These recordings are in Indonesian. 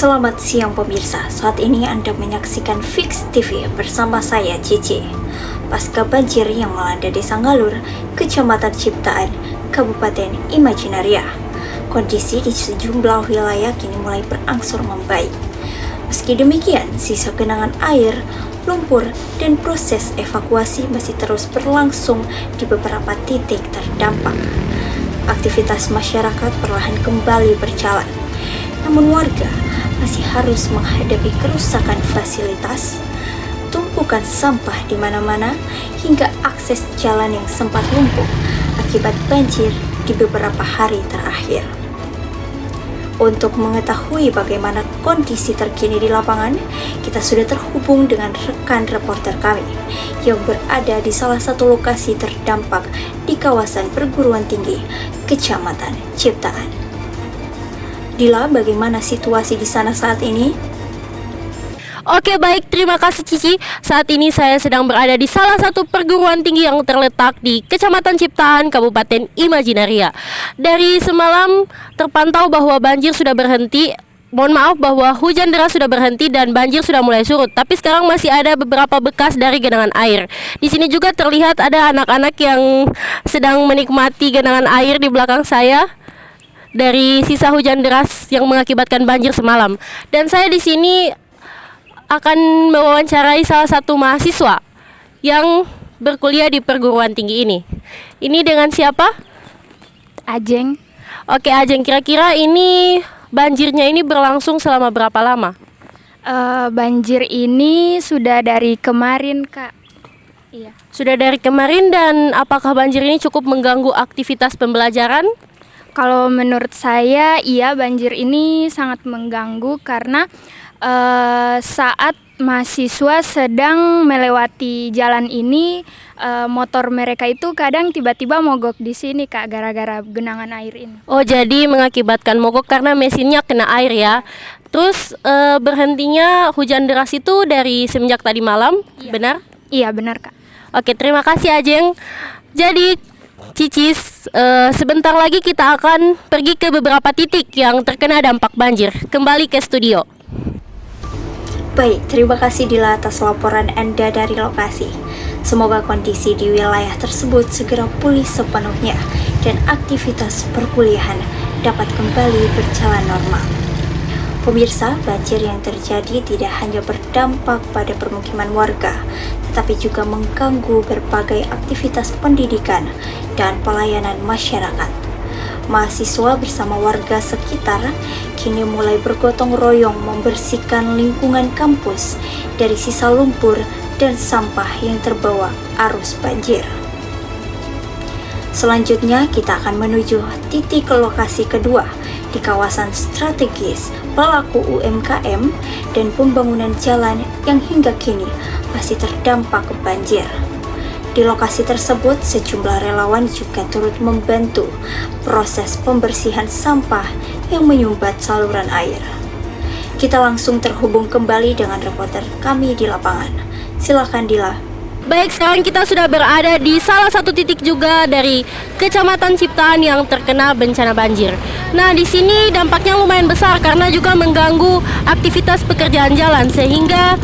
Selamat siang pemirsa, saat ini Anda menyaksikan Fix TV bersama saya Cici. Pasca banjir yang melanda Desa Ngalur, Kecamatan Ciptaan, Kabupaten Imajinaria, kondisi di sejumlah wilayah kini mulai berangsur membaik. Meski demikian, sisa genangan air, lumpur, dan proses evakuasi masih terus berlangsung di beberapa titik terdampak. Aktivitas masyarakat perlahan kembali berjalan, namun warga masih harus menghadapi kerusakan fasilitas, tumpukan sampah di mana-mana, hingga akses jalan yang sempat lumpuh akibat banjir di beberapa hari terakhir. Untuk mengetahui bagaimana kondisi terkini di lapangan, kita sudah terhubung dengan rekan reporter kami yang berada di salah satu lokasi terdampak di kawasan perguruan tinggi Kecamatan Ciptaan. Dila, bagaimana situasi di sana saat ini? Oke, baik, terima kasih Cici. Saat ini saya sedang berada di salah satu perguruan tinggi yang terletak di Kecamatan Ciptaan, Kabupaten Imajinaria. Dari semalam terpantau bahwa banjir sudah berhenti. Mohon maaf bahwa hujan deras sudah berhenti dan banjir sudah mulai surut. Tapi sekarang masih ada beberapa bekas dari genangan air. Di sini juga terlihat ada anak-anak yang sedang menikmati genangan air di belakang saya dari sisa hujan deras yang mengakibatkan banjir semalam. Dan saya di sini akan mewawancarai salah satu mahasiswa yang berkuliah di perguruan tinggi ini. Ini dengan siapa? Ajeng. Oke, Ajeng, kira-kira ini banjirnya ini berlangsung selama berapa lama? Banjir ini sudah dari kemarin, Kak. Iya. Sudah dari kemarin, dan apakah banjir ini cukup mengganggu aktivitas pembelajaran? Kalau menurut saya, iya, banjir ini sangat mengganggu karena saat mahasiswa sedang melewati jalan ini, motor mereka itu kadang tiba-tiba mogok di sini, Kak, gara-gara genangan air ini. Oh, jadi mengakibatkan mogok karena mesinnya kena air ya. Terus berhentinya hujan deras itu dari semenjak tadi malam, Iya. benar? Iya, benar, Kak. Oke, terima kasih Ajeng. Jadi Cicis, sebentar lagi kita akan pergi ke beberapa titik yang terkena dampak banjir. Kembali ke studio. Baik, terima kasih Dila atas laporan Anda dari lokasi. Semoga kondisi di wilayah tersebut segera pulih sepenuhnya dan aktivitas perkuliahan dapat kembali berjalan normal. Pemirsa, banjir yang terjadi tidak hanya berdampak pada permukiman warga, tetapi juga mengganggu berbagai aktivitas pendidikan dan pelayanan masyarakat. Mahasiswa bersama warga sekitar kini mulai bergotong royong membersihkan lingkungan kampus dari sisa lumpur dan sampah yang terbawa arus banjir. Selanjutnya kita akan menuju titik lokasi kedua di kawasan strategis pelaku UMKM dan pembangunan jalan yang hingga kini masih terdampak banjir. Di lokasi tersebut, sejumlah relawan juga turut membantu proses pembersihan sampah yang menyumbat saluran air. Kita langsung terhubung kembali dengan reporter kami di lapangan. Silakan Dila. Baik, sekarang kita sudah berada di salah satu titik juga dari Kecamatan Ciptaan yang terkena bencana banjir. Nah, di sini dampaknya lumayan besar karena juga mengganggu aktivitas pekerjaan jalan, sehingga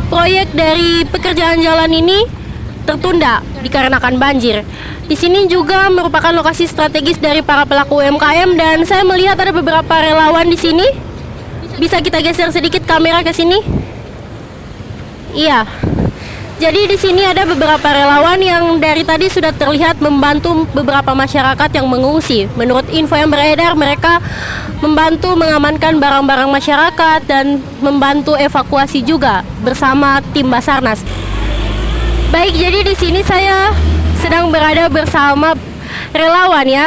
proyek dari pekerjaan jalan ini tertunda dikarenakan banjir. Di sini juga merupakan lokasi strategis dari para pelaku UMKM, dan saya melihat ada beberapa relawan di sini. Bisa kita geser sedikit kamera ke sini? Iya. Jadi di sini ada beberapa relawan yang dari tadi sudah terlihat membantu beberapa masyarakat yang mengungsi. Menurut info yang beredar, mereka membantu mengamankan barang-barang masyarakat dan membantu evakuasi juga bersama tim Basarnas. Baik, jadi di sini saya sedang berada bersama relawan ya.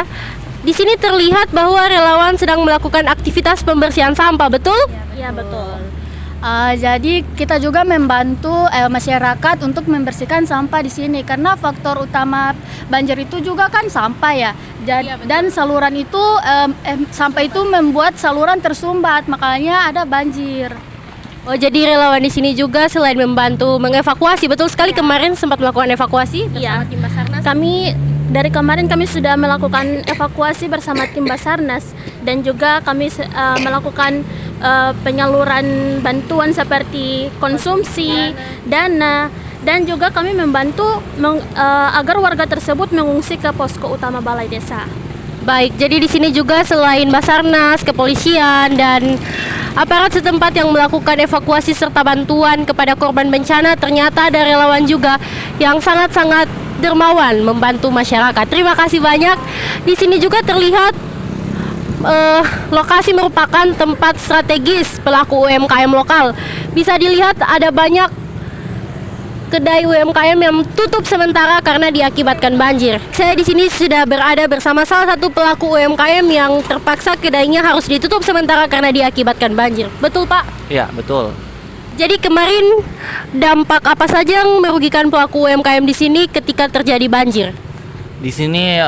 Di sini terlihat bahwa relawan sedang melakukan aktivitas pembersihan sampah, betul? Iya, betul. Jadi kita juga membantu masyarakat untuk membersihkan sampah di sini karena faktor utama banjir itu juga kan sampah ya. Dan saluran itu sampah itu membuat saluran tersumbat, makanya ada banjir. Oh, jadi relawan di sini juga selain membantu mengevakuasi, betul sekali kemarin sempat melakukan evakuasi bersama tim Basarnas. Dari kemarin kami sudah melakukan evakuasi bersama tim Basarnas, dan juga kami melakukan penyaluran bantuan seperti konsumsi, dana, dan juga kami membantu agar warga tersebut mengungsi ke posko utama balai desa. Baik, jadi di sini juga selain Basarnas, kepolisian, dan aparat setempat yang melakukan evakuasi serta bantuan kepada korban bencana, ternyata ada relawan juga yang sangat-sangat dermawan membantu masyarakat. Terima kasih banyak. Di sini juga terlihat lokasi merupakan tempat strategis pelaku UMKM lokal. Bisa dilihat ada banyak kedai UMKM yang tutup sementara karena diakibatkan banjir. Saya di sini sudah berada bersama salah satu pelaku UMKM yang terpaksa kedainya harus ditutup sementara karena diakibatkan banjir. Betul, Pak? Iya, betul. Jadi kemarin dampak apa saja yang merugikan pelaku UMKM di sini ketika terjadi banjir? Di sini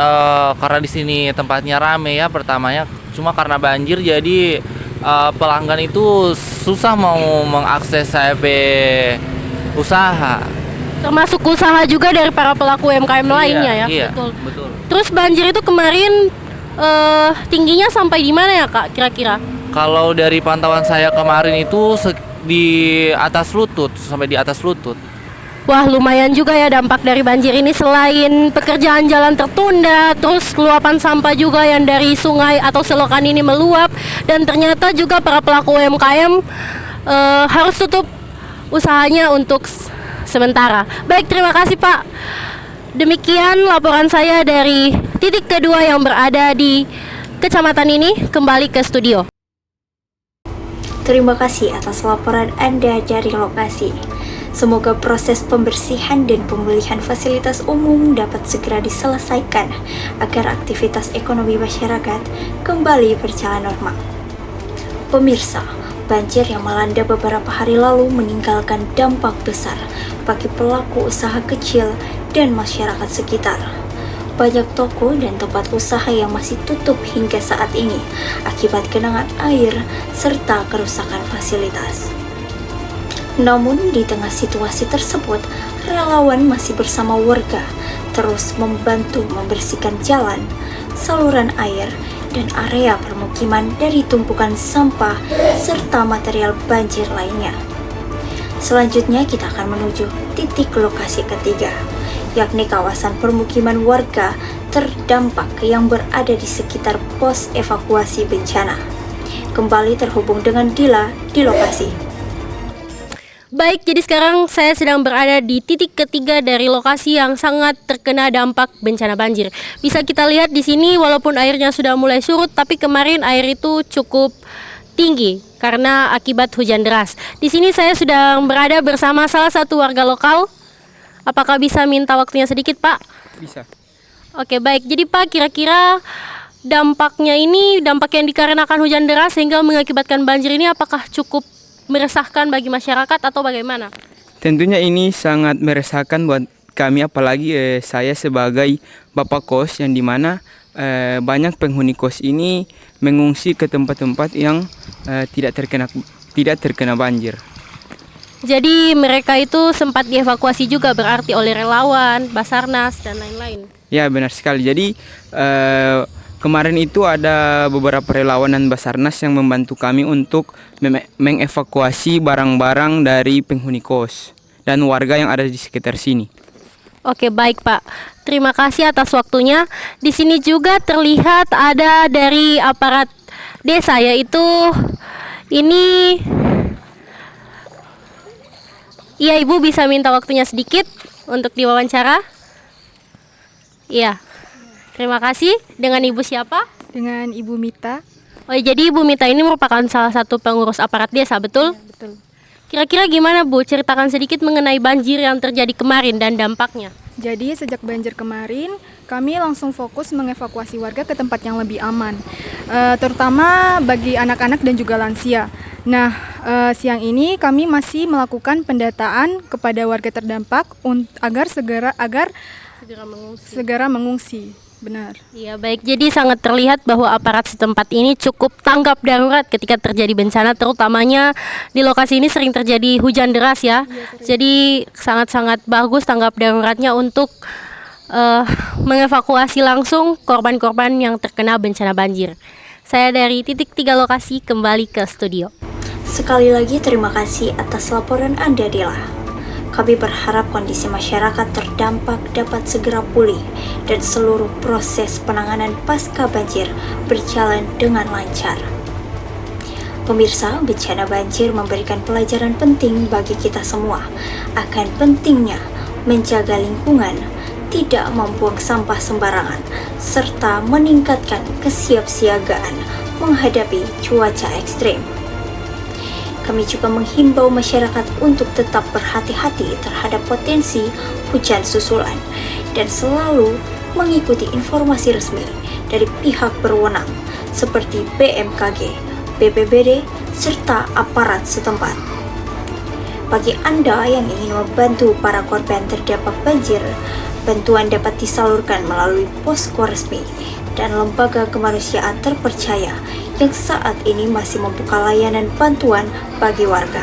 karena di sini tempatnya rame ya, pertamanya cuma karena banjir jadi pelanggan itu susah mau mengakses CP usaha. Termasuk usaha juga dari para pelaku UMKM lainnya ya. Iya, Betul. betul. Terus banjir itu kemarin tingginya sampai di mana ya, Kak, kira-kira? Kalau dari pantauan saya kemarin itu di atas lutut, sampai di atas lutut. Wah, lumayan juga ya dampak dari banjir ini. Selain pekerjaan jalan tertunda, terus luapan sampah juga yang dari sungai atau selokan ini meluap, dan ternyata juga para pelaku UMKM harus tutup usahanya untuk sementara. Baik, terima kasih, Pak. Demikian laporan saya dari titik kedua yang berada di kecamatan ini. Kembali ke studio. Terima kasih atas laporan Anda dari lokasi. Semoga proses pembersihan dan pemulihan fasilitas umum dapat segera diselesaikan agar aktivitas ekonomi masyarakat kembali berjalan normal. Pemirsa, banjir yang melanda beberapa hari lalu meninggalkan dampak besar bagi pelaku usaha kecil dan masyarakat sekitar. Banyak toko dan tempat usaha yang masih tutup hingga saat ini akibat genangan air serta kerusakan fasilitas. Namun di tengah situasi tersebut, relawan masih bersama warga terus membantu membersihkan jalan, saluran air, dan area permukiman dari tumpukan sampah serta material banjir lainnya. Selanjutnya kita akan menuju titik lokasi ketiga, yakni kawasan permukiman warga terdampak yang berada di sekitar pos evakuasi bencana. Kembali terhubung dengan Dila di lokasi. Baik, jadi sekarang saya sedang berada di titik ketiga dari lokasi yang sangat terkena dampak bencana banjir. Bisa kita lihat di sini walaupun airnya sudah mulai surut, tapi kemarin air itu cukup tinggi karena akibat hujan deras. Di sini saya sedang berada bersama salah satu warga lokal. Apakah bisa minta waktunya sedikit, Pak? Bisa. Oke, baik. Jadi Pak, kira-kira dampaknya ini, dampak yang dikarenakan hujan deras sehingga mengakibatkan banjir ini apakah cukup meresahkan bagi masyarakat atau bagaimana? Tentunya ini sangat meresahkan buat kami, apalagi saya sebagai bapak kos yang dimana banyak penghuni kos ini mengungsi ke tempat-tempat yang tidak terkena banjir. Jadi mereka itu sempat dievakuasi juga berarti oleh relawan, Basarnas, dan lain-lain? Ya, benar sekali. Jadi kemarin itu ada beberapa relawan dan Basarnas yang membantu kami untuk mengevakuasi barang-barang dari penghuni kos dan warga yang ada di sekitar sini. Oke, baik Pak. Terima kasih atas waktunya. Di sini juga terlihat ada dari aparat desa, yaitu ini. Iya, Ibu bisa minta waktunya sedikit untuk diwawancara? Iya. Terima kasih. Dengan Ibu siapa? Dengan Ibu Mita. Oh, jadi Ibu Mita ini merupakan salah satu pengurus aparat desa, betul? Ya, betul. Kira-kira gimana Bu? Ceritakan sedikit mengenai banjir yang terjadi kemarin dan dampaknya. Jadi sejak banjir kemarin, kami langsung fokus mengevakuasi warga ke tempat yang lebih aman, terutama bagi anak-anak dan juga lansia. Nah, siang ini kami masih melakukan pendataan kepada warga terdampak agar segera mengungsi. Benar. Iya, baik. Jadi sangat terlihat bahwa aparat setempat ini cukup tanggap darurat ketika terjadi bencana, terutamanya di lokasi ini sering terjadi hujan deras ya. Jadi sangat-sangat bagus tanggap daruratnya untuk mengevakuasi langsung korban-korban yang terkena bencana banjir. Saya dari titik 3 lokasi kembali ke studio. Sekali lagi terima kasih atas laporan Anda, Dila. Kami berharap kondisi masyarakat terdampak dapat segera pulih dan seluruh proses penanganan pasca banjir berjalan dengan lancar. Pemirsa, bencana banjir memberikan pelajaran penting bagi kita semua akan pentingnya menjaga lingkungan, tidak membuang sampah sembarangan, serta meningkatkan kesiapsiagaan menghadapi cuaca ekstrim. Kami juga menghimbau masyarakat untuk tetap berhati-hati terhadap potensi hujan susulan dan selalu mengikuti informasi resmi dari pihak berwenang seperti BMKG, BPBD, serta aparat setempat. Bagi Anda yang ingin membantu para korban terdampak banjir, bantuan dapat disalurkan melalui posko resmi dan lembaga kemanusiaan terpercaya yang saat ini masih membuka layanan bantuan bagi warga.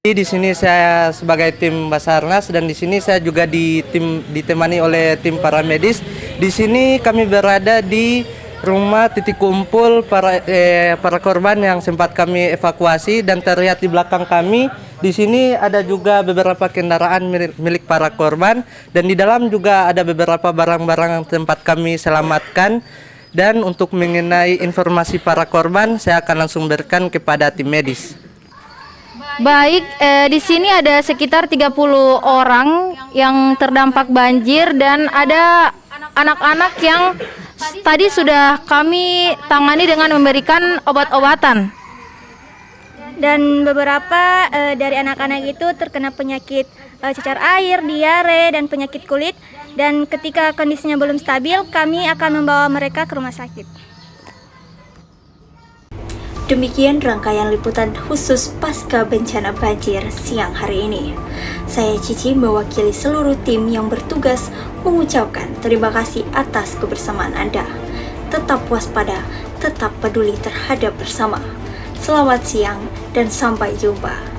Di sini saya sebagai tim Basarnas dan di sini saya juga ditemani oleh tim para medis. Di sini kami berada di rumah titik kumpul para korban yang sempat kami evakuasi, dan terlihat di belakang kami di sini ada juga beberapa kendaraan milik para korban, dan di dalam juga ada beberapa barang-barang yang tempat kami selamatkan. Dan untuk mengenai informasi para korban, saya akan langsung berikan kepada tim medis. Baik, di sini ada sekitar 30 orang yang terdampak banjir dan ada anak-anak yang tadi sudah kami tangani dengan memberikan obat-obatan. Dan beberapa dari anak-anak itu terkena penyakit cacar air, diare, dan penyakit kulit. Dan ketika kondisinya belum stabil, kami akan membawa mereka ke rumah sakit. Demikian rangkaian liputan khusus pasca bencana banjir siang hari ini. Saya Cici mewakili seluruh tim yang bertugas mengucapkan terima kasih atas kebersamaan Anda. Tetap waspada, tetap peduli terhadap bersama. Selamat siang dan sampai jumpa.